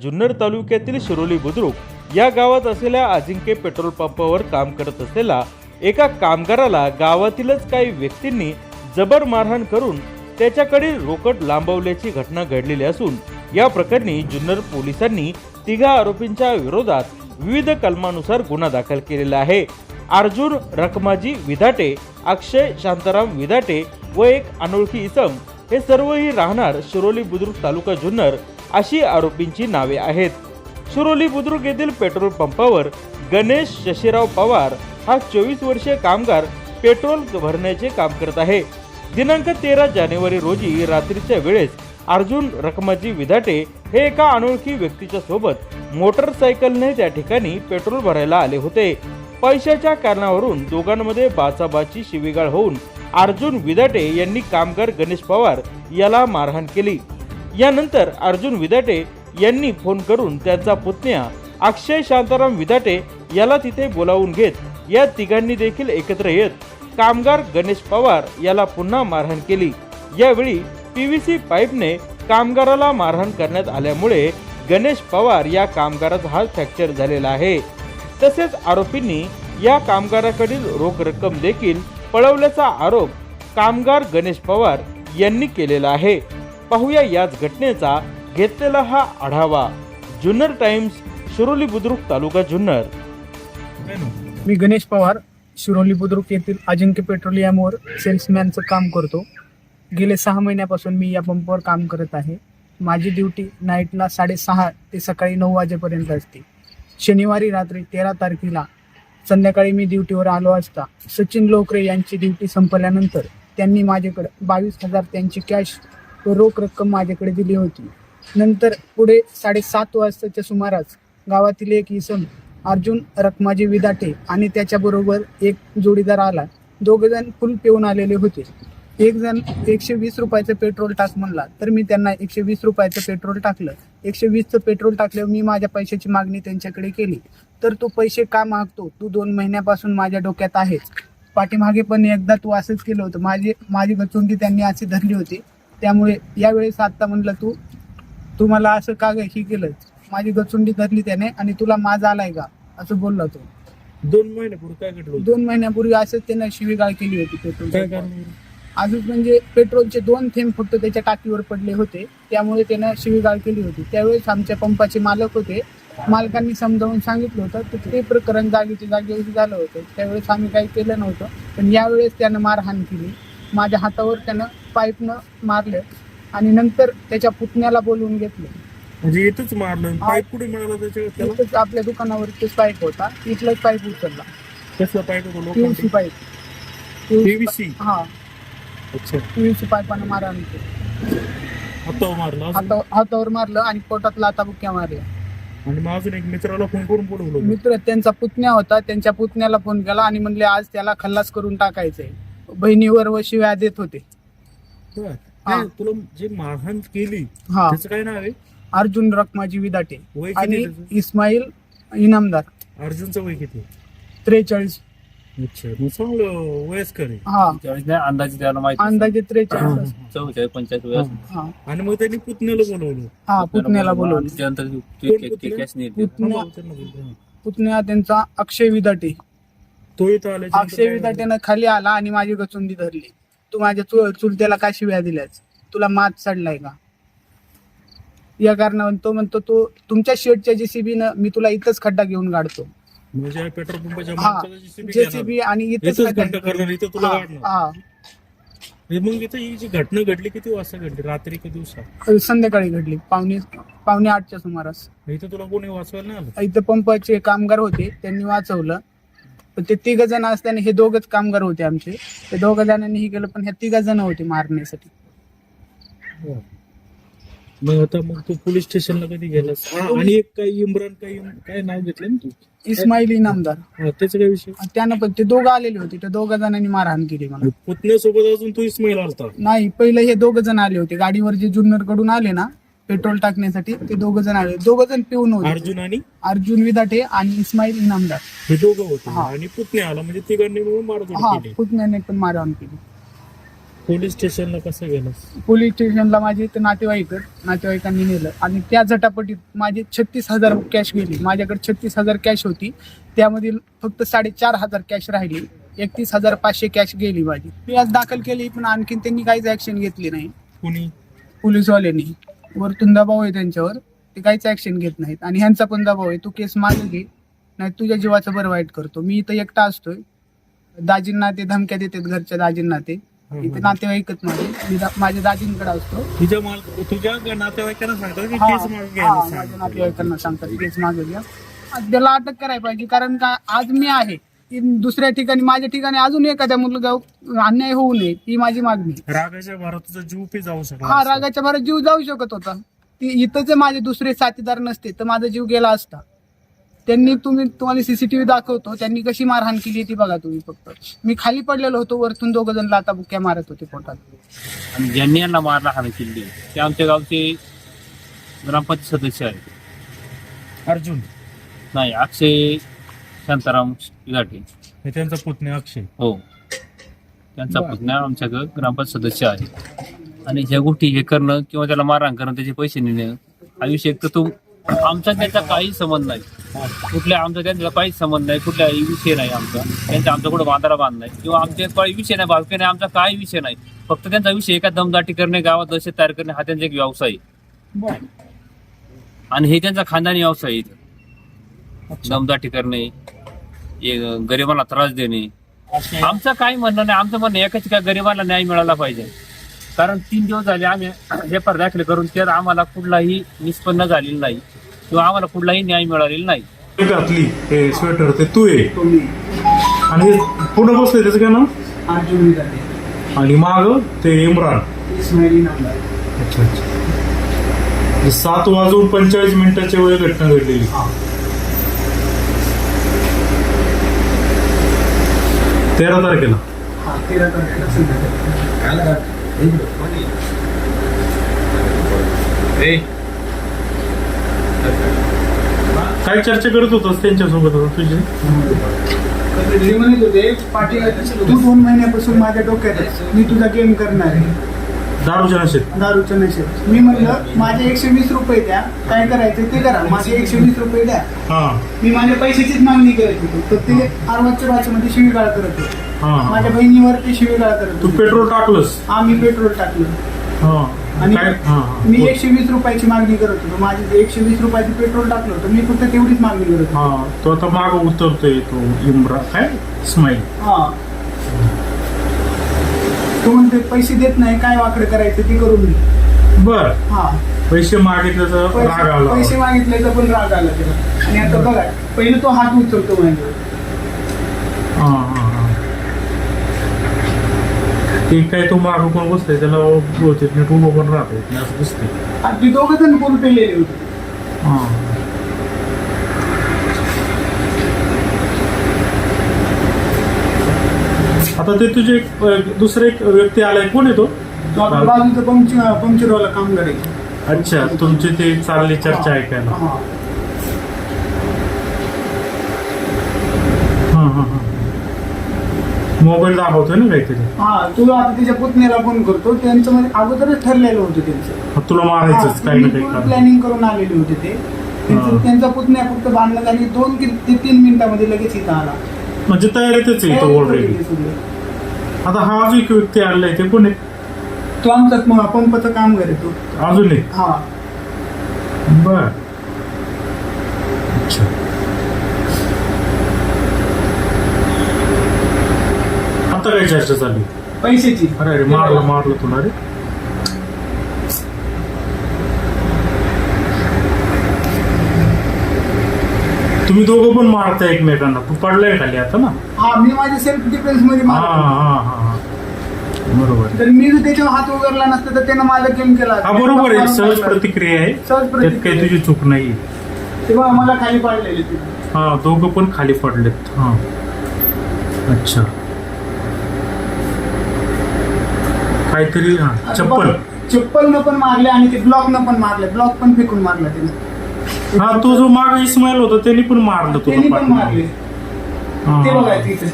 जुन्नर तालुक्यातील शिरोली बुद्रुक या गावात असलेल्या अजिंक्य पेट्रोल पंपावर काम करत असलेला एका कामगाराला गावातीलच काही व्यक्तींनी जबर मारहाण करून त्याच्याकडील रोकड लांबवल्याची घटना घडलेली असून या प्रकरणी जुन्नर पोलिसांनी तिघा आरोपींच्या विरोधात विविध कलमानुसार गुन्हा दाखल केलेला आहे। अर्जुन रखमाजी विधाटे, अक्षय शांताराम विधाटे व एक अनोळखी इसम हे सर्वही राहणार शिरोली बुद्रुक तालुका जुन्नर अशी आरोपींची नावे आहेत। शिरोली बुद्रुक येथील पेट्रोल पंपावर गणेश शशीराव पवार हा 24 वर्षीय कामगार पेट्रोल भरण्याचे काम करत आहे। दिनांक 13 जानेवारी रोजी रात्रीच्या वेळेस अर्जुन रखमाजी विधाटे हे एका अनोळखी व्यक्तीच्या सोबत मोटरसायकलने त्या ठिकाणी पेट्रोल भरायला आले होते। पैशाच्या कारणावरून दोघांमध्ये बाचाबाची शिवीगाळ होऊन अर्जुन विधाटे यांनी कामगार गणेश पवार याला मारहाण केली। यानंतर अर्जुन विधाटे यांनी फोन करून त्यांचा पुतण्या अक्षय शांताराम विधाटे याला तिथे बोलावून घेत या तिघांनी देखील एकत्र येत कामगार गणेश पवार याला पुन्हा मारहाण केली। यावेळी पीव्हीसी पाईपने कामगाराला मारहाण करण्यात आल्यामुळे गणेश पवार या कामगाराचा हात फ्रॅक्चर झालेला आहे। तसेच आरोपींनी या कामगाराकडील रोख रक्कम देखील पळवल्याचा आरोप कामगार गणेश पवार यांनी केलेला आहे। पाहूया याच घटनेचा घेतलेला हा आढावा। जुन्नर टाइम्स, शिरोली बुद्रुक तालुका जुन्नर। मी गणेश पवार शिरोली बुद्रुक येथील अजिंक्य पेट्रोलियमवर सेल्समॅनचं काम करतो। गेले 6 महिन्यापासून मी या पंपावर काम करत आहे। माझी ड्युटी नाईटला 6:30 ते सकाळी 9 वाजेपर्यंत असते। शनिवारी रात्री 13 तारखेला संध्याकाळी मी ड्युटीवर आलो असता सचिन लोकरे यांची ड्युटी संपल्यानंतर त्यांनी माझ्याकडे 22,000 त्यांची कॅश व रोख रक्कम माझ्याकडे दिली होती। नंतर पुढे 7:30 वाजताच्या सुमारास गावातील एक इसम अर्जुन रखमाजी विधाटे आणि त्याच्याबरोबर एक जोडीदार आला। दोघेजण फुल पिऊन आलेले होते। एक जण 120 रुपयाचं पेट्रोल टाक म्हणला, तर मी त्यांना 120 रुपयाचं पेट्रोल टाकलं। 120चं पेट्रोल टाकल्यावर मी माझ्या पैशाची मागणी त्यांच्याकडे केली। तर तू पैसे का मागतो? तू 2 महिन्यापासून माझ्या डोक्यात आहेच। पाठीमागे पण एकदा तू असंच केलं होतं। माझी गचुंडी त्यांनी अशी धरली होती। त्यामुळे यावेळेस आता म्हणलं तू मला असं का ही केलं? माझी गचुंडी धरली त्याने आणि तुला माझा आलाय का असं बोलला तो। 2 महिन्यापूर्वी काय घडलं? 2 महिन्यापूर्वी असंच त्याने शिवीगाळ केली होती पेट्रोल। काय कारण? अजून म्हणजे पेट्रोलचे 2 थेंब फक्त त्याच्या टाकीवर पडले होते, त्यामुळे त्यानं शिवीगाळ केली होती। त्यावेळेस आमच्या पंपाचे मालक होते। मालकांनी समजावून सांगितलं होतं तर ते प्रकरण जागेच्या जागेवर झालं होतं। त्यावेळेस आम्ही काही केलं नव्हतं, पण यावेळेस त्यानं मारहाण केली। माझ्या हातावर त्यानं पाईपनं मारलं आणि नंतर त्याच्या पुतण्याला बोलवून घेतलं। म्हणजे इथंच मारलं? पाईप कुठे मिळाला त्याच्यावर? इथंच आपल्या दुकानावरतीच पाईप होता, इथलाच पाईप उचलला। कसला पाईप होता? PVC pipe. पीव्हीसी? हा, अच्छा। पीव्हीसी पाईपानं मारहाण केली। हातावर मारला? हातावर मारलं आणि पोटात लाथाबुक्क्या मारल्या। आणि मग अजून एक मित्राला फोन करून बोलवलं? मित्र त्यांचा पुतण्या होता, त्यांच्या पुतण्याला फोन केला आणि म्हणले आज त्याला खल्लास करून टाकायचंय। बहिणीवर व शिव्या देत होते। तुला जे मारहाण केली हा, त्याचं काय नाव आहे? अर्जुन रखमाजी विधाटे वय किती आणि त्याचं? इस्माईल इनामदार। अर्जुनचं वय किती? 43। अच्छा, मग चांगलं वयस्कर आहे। हा, अंदाजे त्याला माहिती अंदाजे 43। 44-45 वेळा. हा आणि मग त्यांनी पुतण्याला बोलवलं? हा, पुतण्याला बोलवलं। त्यानंतर पुतण्या त्यांचा अक्षय विधाटे। तो इथं आला? अक्षय विधाटेनं खाली आला आणि माझी गचुंडी धरली। तू माझ्या चुलत्याला काय शिव्या दिल्यास? तुला मात चढलाय का? या कारणावर तो म्हणतो तो तुमच्या शेडच्या जेसीबीनं मी तुला इथंच खड्डा घेऊन काढतो। म्हणजे पेट्रोल पंपाच्या हा, मागचा जेसीबी आणि इथंच खड्डा करणार, इथं तुला काढणार? हा, मग इथं ही जी घटना घडली किती वाजता घडली? रात्री का दिवसा? संध्याकाळी घडली 7:45च्या सुमारास। इथं तुला कोणी वाचवायला नाही आलं? इथं पंपाचे कामगार होते, त्यांनी वाचवलं। पण ते 3 जण असताना हे 2च कामगार होते आमचे। ते 2 जणांनी हे केलं, पण ह्या 3 जण होते मारण्यासाठी। मग आता तू पोलीस स्टेशनला कधी गेलास? आणि एक काय इम्रान काय नाव घेतलं ना तू? इस्माईल इनामदार। त्याचा काय विषय? त्यानं पण ते 2 आलेले होते, त्या 2 जणांनी मारहाण केली मला। पुतण्यासोबत अजून तू इस्माईल आलता? नाही, पहिले हे 2 जण आले होते गाडीवर, जे जुन्नर कडून आले ना पेट्रोल टाकण्यासाठी, ते 2 जण आले। 2 जण पिऊन होते। अर्जुन विधाटे आणि इस्माईल इनामदार हे 2 होते। आणि पुतण्या आला म्हणजे तिघांनी मिळून मारहाण केली? पुतण्याने पण मारहाण केली। पोलीस स्टेशनला कसं गेलास? पोलीस स्टेशनला माझे इथं नातेवाईकांनी नेलं आणि त्या झटापटीत माझे 36,000 कॅश गेली. माझ्याकडे 36,000 कॅश होती, त्यामधील फक्त 4,500 कॅश राहिली. 31,500 कॅश गेली माझी. मी आज दाखल केली, पण आणखीन त्यांनी काहीच ऍक्शन घेतली नाही. कुणी? पोलीसवाल्यांनी. वरतून दबाव आहे त्यांच्यावर, ते काहीच ऍक्शन घेत नाहीत. आणि ह्यांचा पण दबाव आहे, तू केस मागे घे, नाही तुझ्या जीवाचं बरं वाईट करतो. मी इथं एकटा असतोय, दाजींना ते धमक्या देतात, घरच्या दाजींना ते इथे नातेवाईकच माझ्या दाजींकडे असतो. तुझ्या नातेवाईकांना सांगतात की हा, केस मागे हा, घ्यायला माझ्या सांगतात. नातेवाईकांना सांगतात केस मागे घ्या. आज त्याला अटक करायला पाहिजे, कारण का आज मी आहे, की दुसऱ्या ठिकाणी माझ्या ठिकाणी अजून एखाद्या मुलगा अन्याय होऊ नये, ही माझी मागणी. रागाच्या भरात तुझा जीव पे जाऊ शकतो. हा, रागाच्या भरात जीव जाऊ शकत होता. ती इथंच माझे दुसरे साथीदार नसते तर माझा जीव गेला असता. त्यांनी तुम्हाला सीसीटीव्ही दाखवतो, त्यांनी कशी मारहाण केली ती बघा तुम्ही. फक्त मी खाली पडलेलो होतो, वरतून 2 जण लाता बुक्या मारत होते पोटात. आणि ज्यांनी यांना मारला हानी केली ते आमच्या गावचे ग्रामपंचायत सदस्य आहेत. अर्जुन नाही, अक्षय शांताराम विघाटे, हे त्यांचा पुतण्या अक्षय. हो, त्यांचा बरं. पुतण्या आमच्या ग्रामपंचायत सदस्य आहे. आणि ह्या गोष्टी हे करणं किंवा त्याला मारहाण करणं, त्याचे पैसे नेणं हा विषय एक तर तो आमचा त्यांचा काही संबंध नाही. आमचा त्यांचा काहीच संबंध नाही, कुठलाही विषय नाही आमचा. आमचा कुठं बांधारा बांध नाही किंवा आमचे काही विषय नाही, भावके नाही, आमचा काही विषय नाही. फक्त त्यांचा विषय एका दमदाटी करणे, गावात दहशत तयार करणे हा त्यांचा एक व्यवसाय आहे. आणि हे त्यांचा खानदानी व्यवसाय आहे. दमदाटी करणे, गरिबांना त्रास देणे. आमचं काही म्हणणं नाही. आमचं म्हणणं एकच का गरिबांना न्याय मिळाला पाहिजे. कारण 3 दिवस झाले आम्ही पेपर दाखल करून त्यात आम्हाला कुठलाही निष्पन्न झालेलं नाही किंवा आम्हाला कुठलाही न्याय मिळालेला नाही. घातली हे स्वेटर ते तू आहे तुम्ही आणि पुढे बसले त्याचं काय नाव? अर्जुन विधाते, आणि माग ते इम्रान. इस्माइली नामदार. अच्छा अच्छा. 7:45 वेळ घटना घडलेली. 13 तारखेला. हा, 13 तारखेला संध्याकाळी. काय चर्चा करत होतास त्यांच्यासोबत आता तुझी? ते म्हणत होते, पाठी तू 2 महिन्यापासून माझ्या डोक्यात आहे, मी तुझा गेम करणार आहे दारूच्या नशेत. दारूच्या नशेत. मी म्हणलं माझे 120 रुपये द्या, काय करायचं ते करा, माझे 120 रुपये द्या. हा मी माझ्या पैशाचीच मागणी करत होतो, तर ते आरवाच्या भाषेमध्ये शिवीगाळ करत होते. हा. माझ्या बहिणीवर ते शिवीगाळ करत तू होते. पेट्रोल टाकलंस? आम्ही पेट्रोल टाकलं हा. आणि काय? हा, हा. मी 120 रुपयाची मागणी करत होतो. माझे 120 रुपयाची पेट्रोल टाकलं होतं, मी फक्त तेवढीच मागणी करत होतो. हा, तो आता माग उतरतोय तो इम्रान काय इस्माईल. हा, तो म्हणते पैसे देत नाही, काय वाकडं करायचं ते करून दे. बर. हा, पैसे मागितल्याचा राग आला. पैसे मागितल्याचा पण राग आला त्याला. आणि आता बघा, पहिले तो हात उचलतो माझ्यावर. हा हा हा. ते काय तो मागं कोण बसतंय त्याला बहुतेक नीट उभं पण राहत असं दिसतंय. आणि ते 2 जण पूल पेलेले होते. हा. आता ते तुझे दुसरे एक व्यक्ती आलाय, कोण आहे तो? तो आपल्या बाजूचं पंक्चरवाला काम करायचं. अच्छा, तुमची ते चालली चर्चा ऐकायला. हा. हा हा हा. मोबाईल दाखवतोय ना काहीतरी. हा, तू आता त्याच्या पुतण्याला फोन करतो. त्यांचं म्हणजे अगोदरच ठरलेलं होतं त्यांचं. तुला मारायचंच काही ना काही कारण. प्लॅनिंग करून आलेले होते ते. त्यांचा पुतण्या फक्त भांडणं झाली 2 ते 3 मिनिटामध्ये लगेच इथं आला. म्हणजे तयारीतच आहे तो ऑलरेडी. आता हा जो एक व्यक्ती आलाय ते कोण आहे? तो आमचा पंपाचं काम करतो अजून एक. हा. बर. अच्छा. आता काय चर्चा चालली? पैशाची. अरे मारलं तुला रे. तुम्ही दोघं पण मारता एकमेकांना. तू पडलाय खाली आता ना. हा, मी माझ्या सेल्फ डिफेन्स मध्ये हा मारतो. हा हा. बरोबर. तर मी जर त्याच्यावर हात उगारला नसता तर त्यानं माझा गेम केला. हा बरोबर आहे. सहज प्रतिक्रिया आहे. सहज त्यात प्रतिक्रिया. काही तुझी चूक नाही. तेव्हा मला खाली पाडलेले ते. हा, दोघं पण खाली पडलेत. हा. अच्छा. काहीतरी हा चप्पलनं पण मारले आणि ते ब्लॉकनं पण मारले. ब्लॉक पण फेकून मारला त्याने. हा, तो जो माग इस्माईल होता त्यांनी पण मारलं त्यांनी तुला पण मारले. हा ते बघायचं इथे.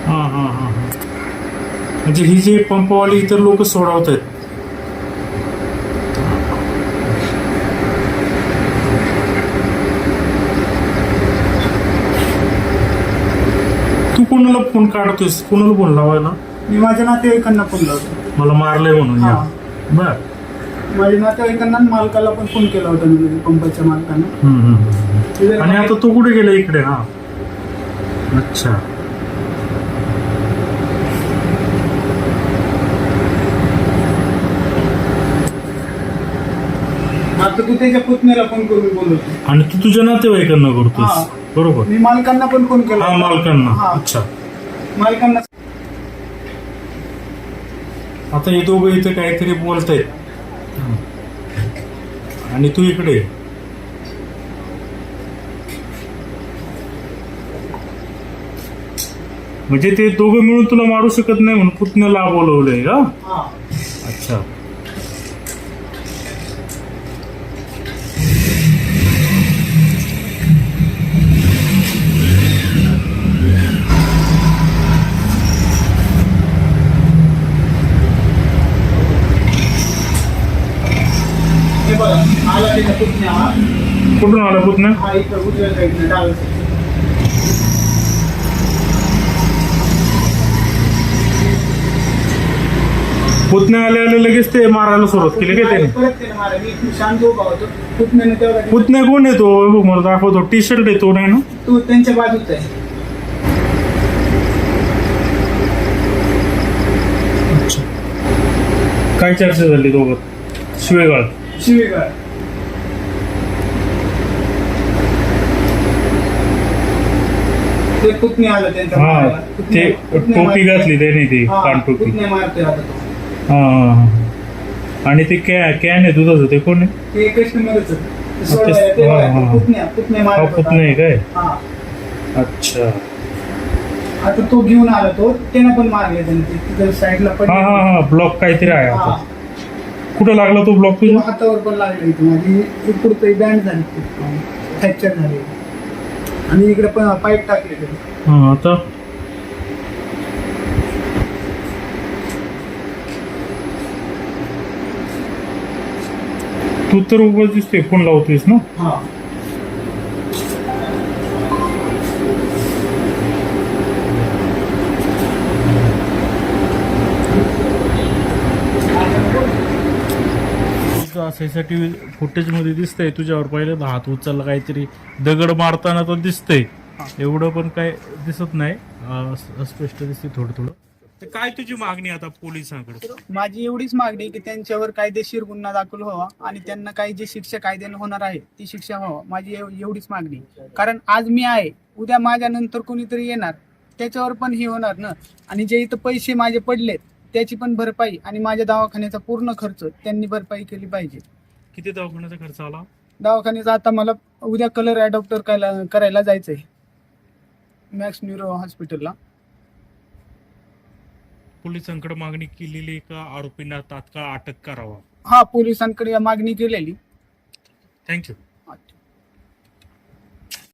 हा हा हा. म्हणजे ही जे पंपवाली इतर लोक सोडवत आहेत. तू कोणाला फोन काढतोयस, कोणाला फोन लावायला? मी माझ्या नातेवाईकांना फोन लावतो. मला मारलंय म्हणून. हा. या बर. माझ्या नातेवाईकांना आणि मालकाला पण फोन केला होता मी, पंपाच्या मालकांना. आणि आता तो कुठे गेला? इकडे. हा, अच्छा. आता तू त्याच्या पुतण्याला फोन करून बोलवतो. आणि तू तुझ्या नातेवाईकांना करतोस? हा. बरोबर. मी मालकांना पण फोन केला हा, होता. मालकांना. हा. अच्छा. मालकांना आता हे दोघं इथे काहीतरी बोलतायत आणि तू इकडे. म्हणजे ते दोघं मिळून तुला मारू शकत नाही म्हणून पुतण्याला बोलवलंय का? हा. अच्छा. हे बघा, आला त्याच्या पुतण्या. हा. कुठून आला पुतण्या? हा, इथं उजव्या साईडनं डाव्या साईडनं. पुतण्या आले आले लगेच ते मारायला सुरुवात केली का त्याने? परत त्याने मारा. मी शांत उभा होतो. पुतण्याने तेवढा पुतण्या कोण येतो? बघ मला दाखवतो. टी शर्ट येतो नाही ना? तो त्यांच्या बाजूचा आहे. काय चर्चा झाली दोघं? शिवेगाळ. शिवीगाळ. ते पुतणे आलं त्यांच्या हा, मारायला. ते पुतण्या टोपी मारतोय. घातली त्याने, ती हा, कानटोपी. पुतण्या मारतोय आता तो. हा, हा, हा. आणि ते कॅन आहे दुधाचं, ते कोण आहे? ते कस्टमरच हा, हा. पुतण्या हा, मारत पुतण्या आहे काय? हा. अच्छा. आता तो घेऊन आला, तो त्यानं पण मारले त्याने. ते तिथं साईडला हा, पडले. हा, हा. ब्लॉक काहीतरी आहे हा. आता. कुठं लागला तो ब्लॉक तुझ्या? हातावर पण लागले इथे. माझी पुढचं बँड झाली, फ्रॅक्चर झाली आणि इकडे पण पाईप टाकले त्याने. हा, आता तू तर उगाच दिसतोय, फोन लावतोयस ना? हा. सीसीटीव्ही फुटेज मध्ये दिसतंय तुझ्यावर पहिल्यांदा हात उचलला, काहीतरी दगड मारताना तर दिसतंय. एवढं पण काय दिसत नाही, अस्पष्ट दिसते थोडं थोडं. तर काय तुझी मागणी आता पोलिसांकडे? माझी एवढीच मागणी आहे की त्यांच्यावर कायदेशीर गुन्हा दाखल व्हावा आणि त्यांना काही जी शिक्षा कायद्याने होणार आहे ती शिक्षा व्हावा. माझी एवढीच मागणी आहे. कारण आज मी आहे, उद्या माझ्या नंतर कोणीतरी येणार, त्याच्यावर पण हे होणार ना. आणि जे इथं पैसे माझे पडलेत त्याची पण भरपाई आणि माझ्या दवाखान्याचा पूर्ण खर्च त्यांनी भरपाई केली पाहिजे. किती दवाखान्याचा खर्च आला? दवाखान्याचा आता मला उद्या कलर ॲडॉप्टर करायला जायचंय मॅक्स न्यूरो हॉस्पिटलला. पोलिसांकडे मागणी केलेली का आरोपींना तात्काळ अटक करावा? हा, पोलिसांकडे मागणी केलेली. थँक्यू. अच्छा.